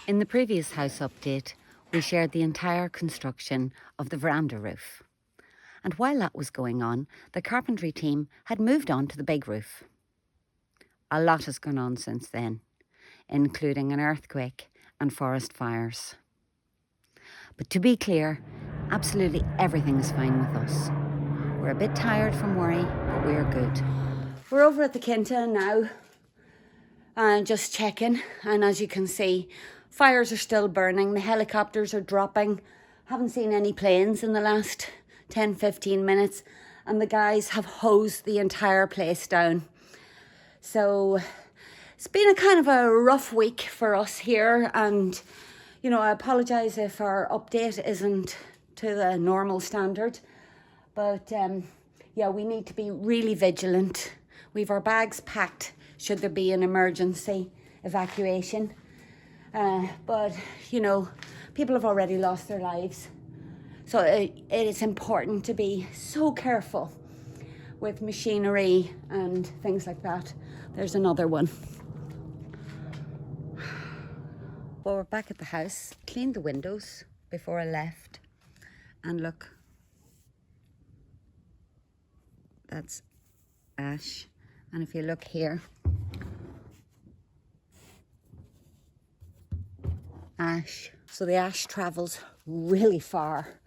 In the previous house update, we shared the entire construction of the veranda roof. And while that was going on, the carpentry team had moved on to the big roof. A lot has gone on since then, including an earthquake and forest fires. But to be clear, absolutely everything is fine with us. We're a bit tired from worry, but we're good. We're over at the Quinta now, just checking, and as you can see, fires are still burning, the helicopters are dropping. Haven't seen any planes in the last 10-15 minutes, and the guys have hosed the entire place down. So it's been a kind of a rough week for us here, and you know, I apologise if our update isn't to the normal standard, but yeah, we need to be really vigilant. We've our bags packed should there be an emergency evacuation. But, you know, people have already lost their lives. So it is important to be so careful with machinery and things like that. There's another one. Well, we're back at the house. Cleaned the windows before I left. And look, that's ash. And if you look here, ash. So the ash travels really far,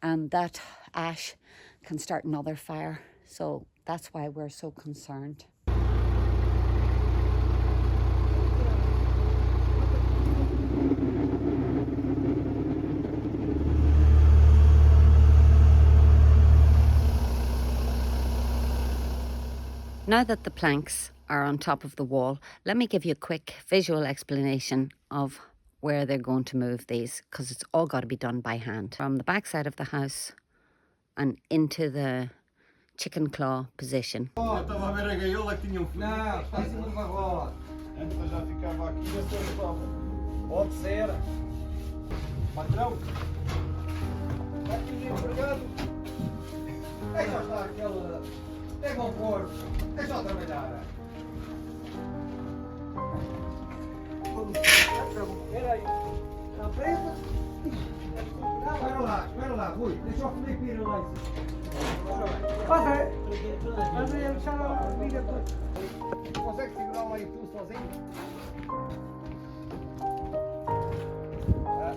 and that ash can start another fire. So that's why we're so concerned. Now that the planks are on top of the wall, let me give you a quick visual explanation of where they're going to move these, because it's all got to be done by hand. From the back side of the house and into the chicken claw position. Espera lá, Rui, deixa o Felipe ir lá. André, deixa lá, liga tudo. Consegue segurar lá e tu sozinho?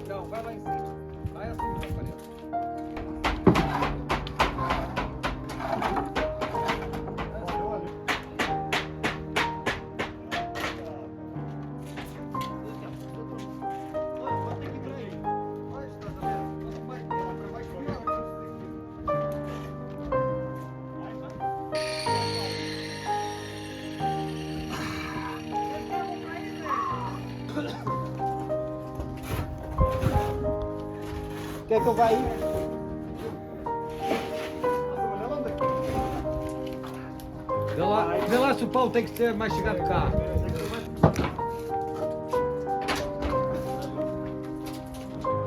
Não, vai lá em cima. Vai assim para a parede. Quer que eu vá aí? Vê lá se o pau tem que ser mais chegado cá.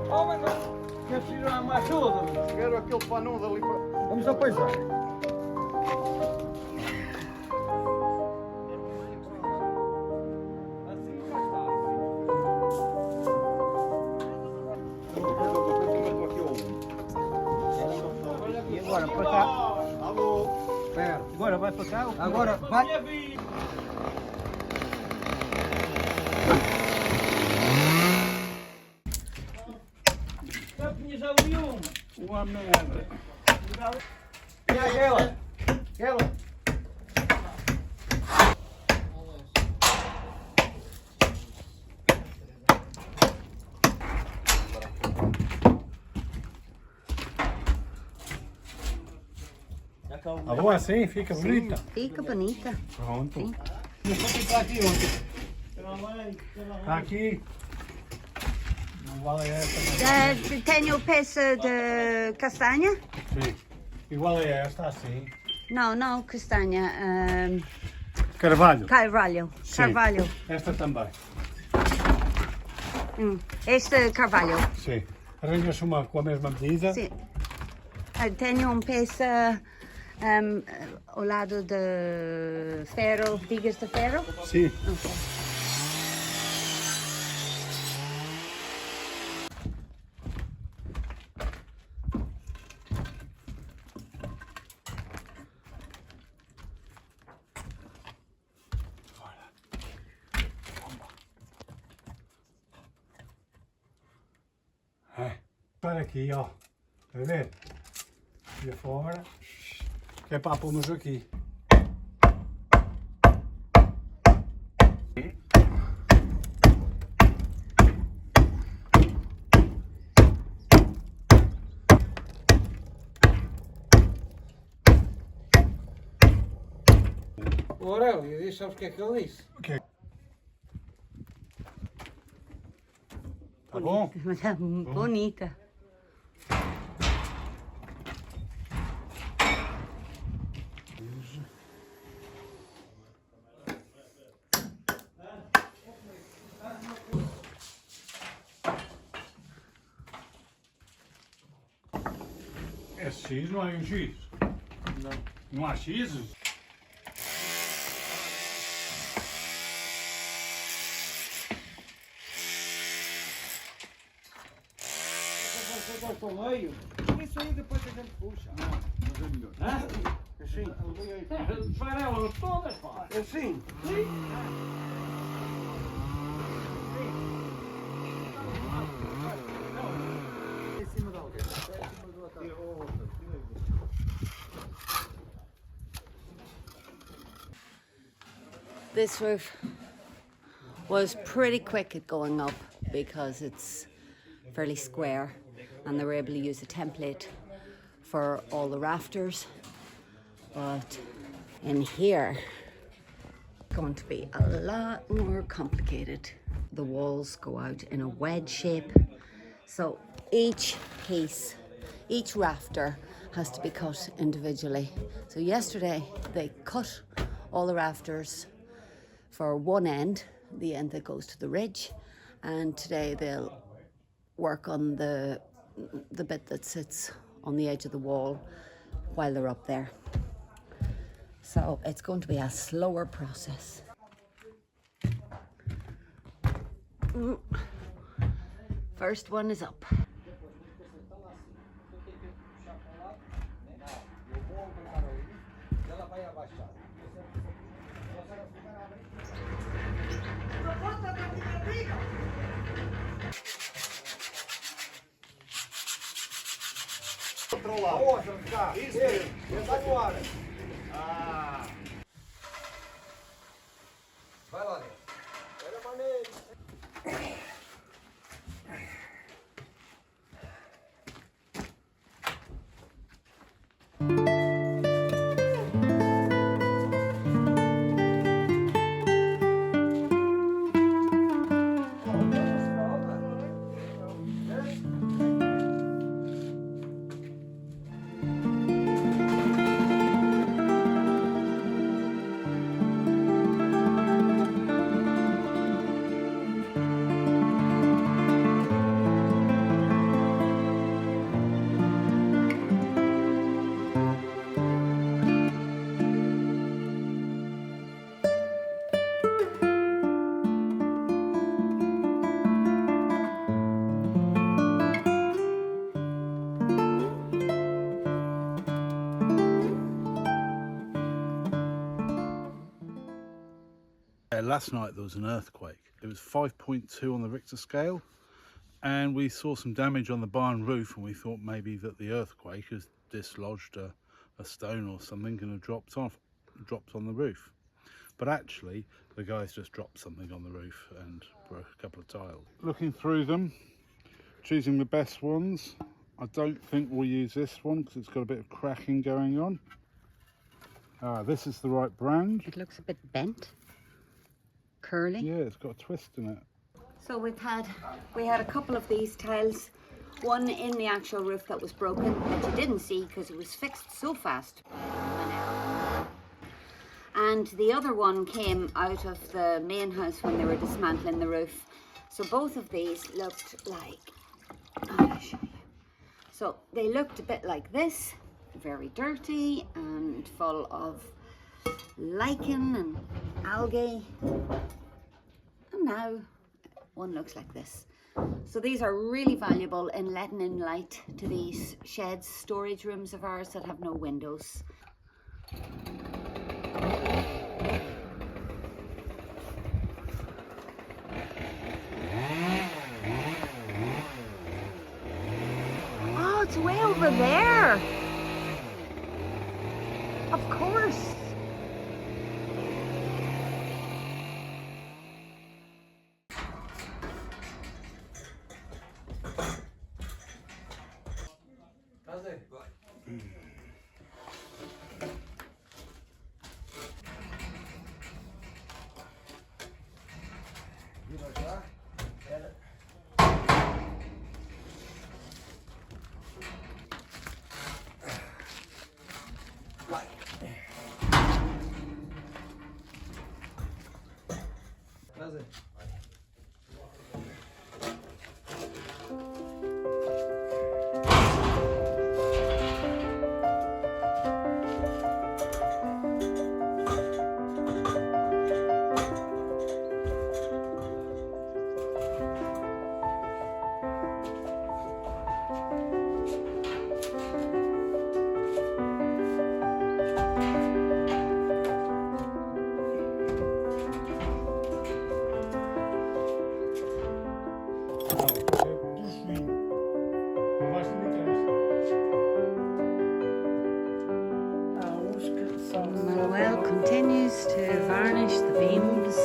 Oh, mas quer tirar uma ajuda? Quero aquele panudo ali para... Vamos apoiar. Agora para cá. Alô. Espera. Agora vai para cá. Agora vai. Já tinha já uma merda. E aquela? Aquela? A boa assim fica bonita. Fica bonita. Pronto. Sim. Não vou ficar aqui ontem. Está aqui. Não vale esta. Tenho peça de castanha? Sim. Igual a esta, assim. Não, castanha. Carvalho. Carvalho. Sim. Carvalho. Esta também. Este carvalho. Sim. Arranjas uma com a mesma medida. Sim. Tenho uma peça ao lado de ferro, vigas de ferro. Sim. Okay. Para aqui, ó. Tá vendo? De fora. Que é para pôrmos aqui. O Aurélio, diz, sabes o que é que ele disse? O quê? Tá bom? Mas é bonita. É X, não há um X? Não. Não há X? Corta ao meio. Isso aí depois a gente puxa. Não, mas é melhor. Hã? Assim. Farelas todas, pá. Assim. Em cima de alguém. Em cima do outro. This roof was pretty quick at going up because it's fairly square and they were able to use a template for all the rafters. But in here, it's going to be a lot more complicated. The walls go out in a wedge shape. So each piece, each rafter has to be cut individually. So yesterday they cut all the rafters for one end, the end that goes to the ridge, and today they'll work on the bit that sits on the edge of the wall while they're up there. So it's going to be a slower process. First one is up. Outro lado. Outra, cá. Isso mesmo. Está agora. Ah. Vai lá dentro. Olha a maneira. Last night there was an earthquake. It was 5.2 on the Richter scale, and we saw some damage on the barn roof, and we thought maybe that the earthquake has dislodged a stone or something and have dropped on the roof. But actually the guys just dropped something on the roof and broke a couple of tiles. Looking through them, choosing the best ones. I don't think we'll use this one because it's got a bit of cracking going on. This is the right brand. It looks a bit bent, curly. Yeah, it's got a twist in it. So we had a couple of these tiles, one in the actual roof that was broken that you didn't see because it was fixed so fast. And the other one came out of the main house when they were dismantling the roof. So both of these looked like, I'll show you. So they looked a bit like this, very dirty and full of lichen and algae. And now one looks like this. So these are really valuable in letting in light to these sheds, storage rooms of ours that have no windows. over there. Of course. Manuel continues to varnish the beams.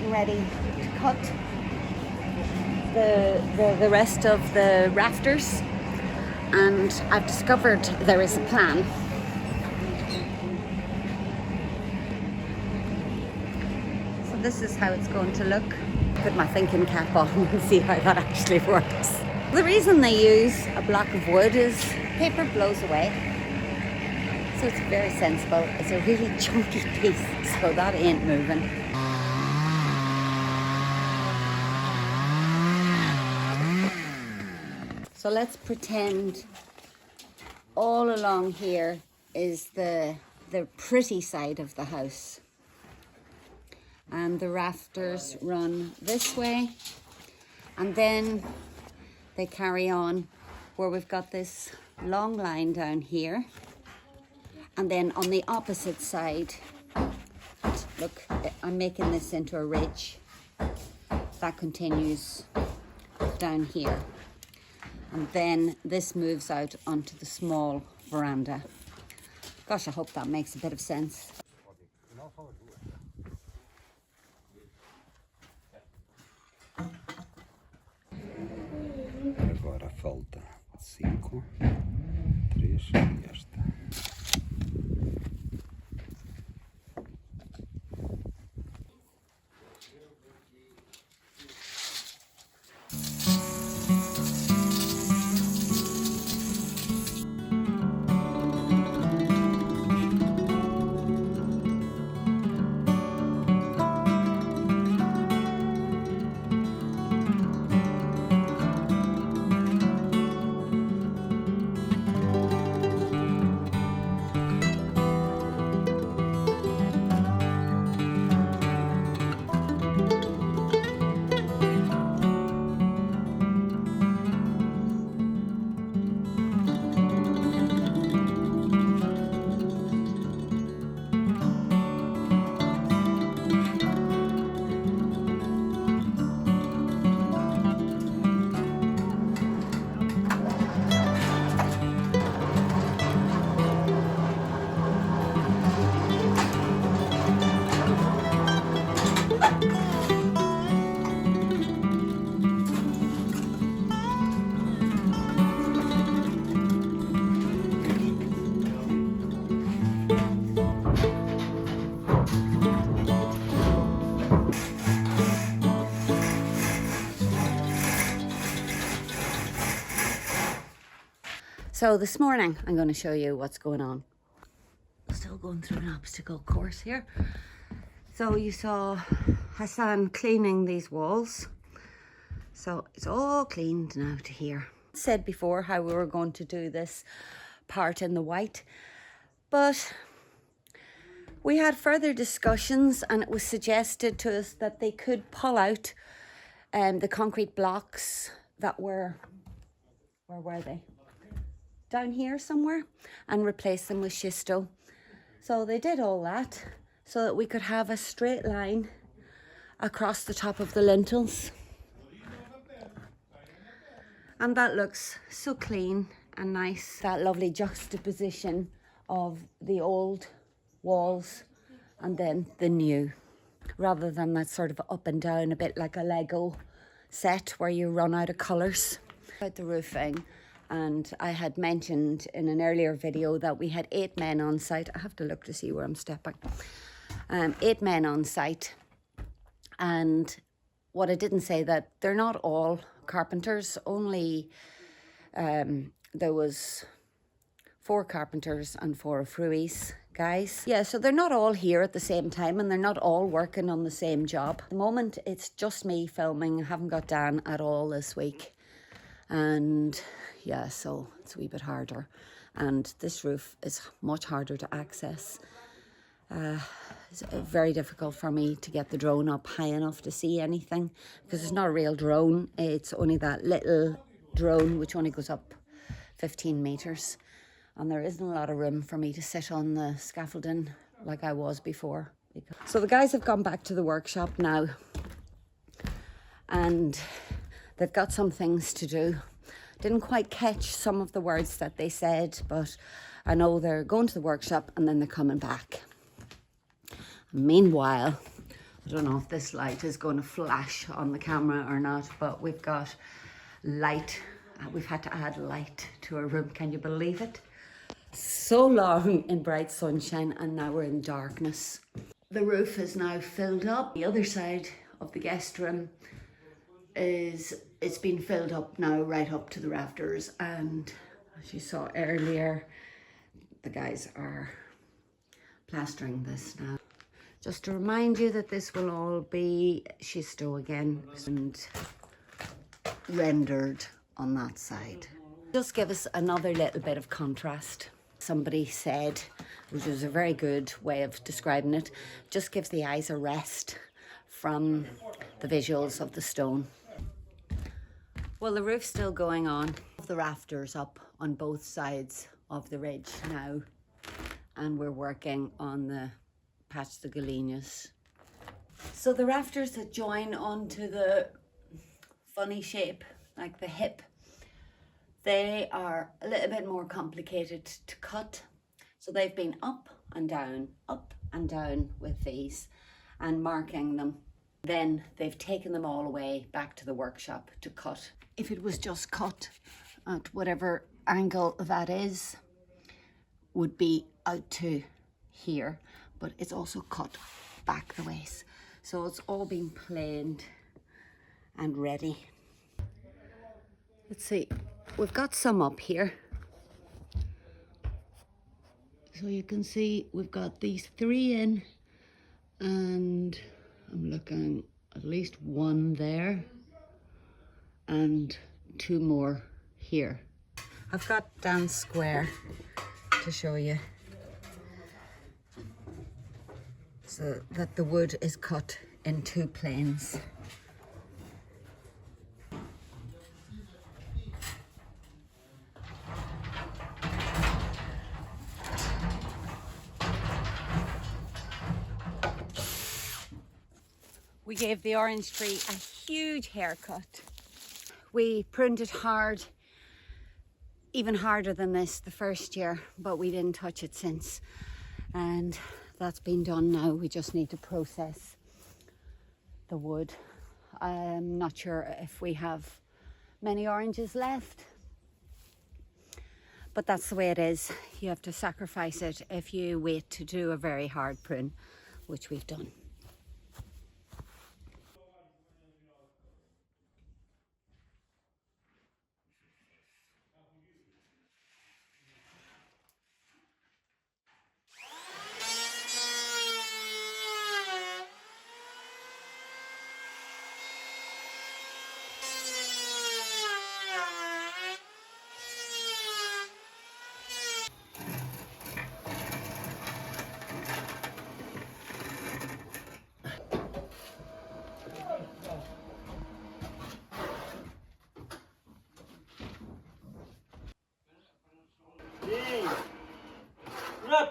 Ready to cut the rest of the rafters, and I've discovered there is a plan. So this is how it's going to look. Put my thinking cap on and see how that actually works. The reason they use a block of wood is paper blows away. So it's very sensible. It's a really chunky piece, so that ain't moving. So let's pretend all along here is the pretty side of the house. And the rafters run this way. And then they carry on where we've got this long line down here. And then on the opposite side, look, I'm making this into a ridge. That continues down here. And then this moves out onto the small veranda. Gosh, I hope that makes a bit of sense. Agora falta 5, 3 e esta. So this morning I'm going to show you what's going on. Still going through an obstacle course here. So you saw Hassan cleaning these walls. So it's all cleaned now to here. I said before how we were going to do this part in the white, but we had further discussions and it was suggested to us that they could pull out the concrete blocks that were, where were they? Down here somewhere, and replace them with schisto. So they did all that so that we could have a straight line across the top of the lintels. And that looks so clean and nice. That lovely juxtaposition of the old walls and then the new, rather than that sort of up and down, a bit like a Lego set where you run out of colours. About the roofing, and I had mentioned in an earlier video that we had 8 men on site. I have to look to see where I'm stepping. 8 men on site, and what I didn't say that they're not all carpenters. Only there was 4 carpenters and 4 fruies guys. Yeah, so they're not all here at the same time and they're not all working on the same job. At the moment, it's just me filming. I haven't got Dan at all this week. And yeah, so it's a wee bit harder. And this roof is much harder to access. It's very difficult for me to get the drone up high enough to see anything because it's not a real drone. It's only that little drone which only goes up 15 meters. And there isn't a lot of room for me to sit on the scaffolding like I was before. So the guys have gone back to the workshop now and they've got some things to do. Didn't quite catch some of the words that they said, but I know they're going to the workshop and then they're coming back. Meanwhile, I don't know if this light is going to flash on the camera or not, but we've got light. We've had to add light to our room. Can you believe it? So long in bright sunshine and now we're in darkness. The roof is now filled up. The other side of the guest room it's been filled up now right up to the rafters, and as you saw earlier, the guys are plastering this now. Just to remind you that this will all be schisto again and rendered on that side. Just give us another little bit of contrast. Somebody said, which was a very good way of describing it, just gives the eyes a rest from the visuals of the stone. Well, the roof's still going on. The rafters up on both sides of the ridge now, and we're working on the patch the galenas. So the rafters that join onto the funny shape, like the hip, they are a little bit more complicated to cut. So they've been up and down with these and marking them. Then they've taken them all away back to the workshop to cut. If it was just cut at whatever angle that is, would be out to here, but it's also cut back the ways. So it's all been planed and ready. Let's see, we've got some up here. So you can see we've got these 3 in, and I'm looking at least 1 there and 2 more here. I've got Dan's square to show you, so that the wood is cut in 2 planes. We gave the orange tree a huge haircut. We pruned it hard, even harder than this the first year, but we didn't touch it since. And that's been done now. We just need to process the wood. I'm not sure if we have many oranges left, but that's the way it is. You have to sacrifice it if you wait to do a very hard prune, which we've done.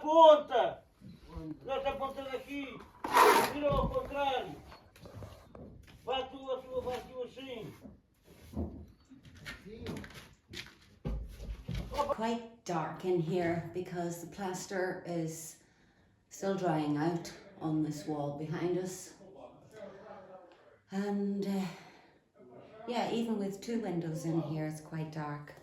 ponta! Desta ponta daqui! Vira ao contrário! Vai tu assim! Quite dark in here because the plaster is still drying out on this wall behind us. And yeah, even with 2 windows in here, it's quite dark.